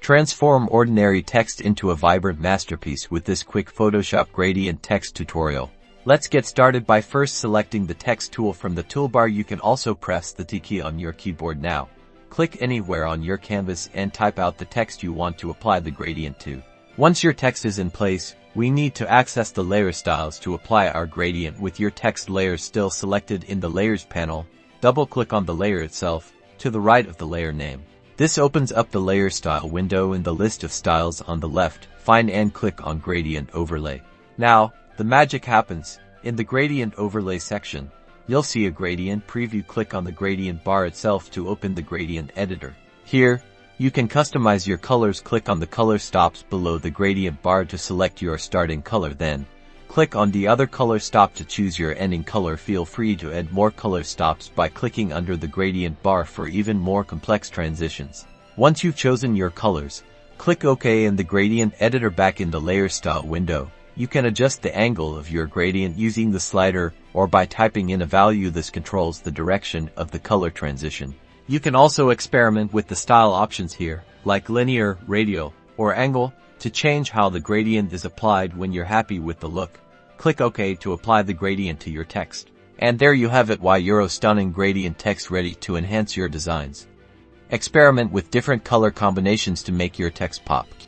Transform ordinary text into a vibrant masterpiece with this quick Photoshop gradient text tutorial. Let's get started by first selecting the text tool from the toolbar. You can also press the T key on your keyboard now. Click anywhere on your canvas and type out the text you want to apply the gradient to. Once your text is in place, we need to access the layer styles to apply our gradient. With your text layer still selected in the Layers panel, double-click on the layer itself, to the right of the layer name. This opens up the Layer Style window in the list of styles on the left. Find and click on Gradient Overlay. Now, the magic happens. In the Gradient Overlay section, you'll see a gradient preview. Click on the gradient bar itself to open the gradient editor. Here, you can customize your colors. Click on the color stops below the gradient bar to select your starting color. Then, click on the other color stop to choose your ending color. Feel free to add more color stops by clicking under the gradient bar for even more complex transitions. Once you've chosen your colors, click OK in the gradient editor. Back in the Layer Style window, you can adjust the angle of your gradient using the slider or by typing in a value. This controls the direction of the color transition. You can also experiment with the style options here, like linear, radial, or angle, to change how the gradient is applied. When you're happy with the look, click OK to apply the gradient to your text. And there you have it. Euro stunning gradient text ready to enhance your designs. Experiment with different color combinations to make your text pop.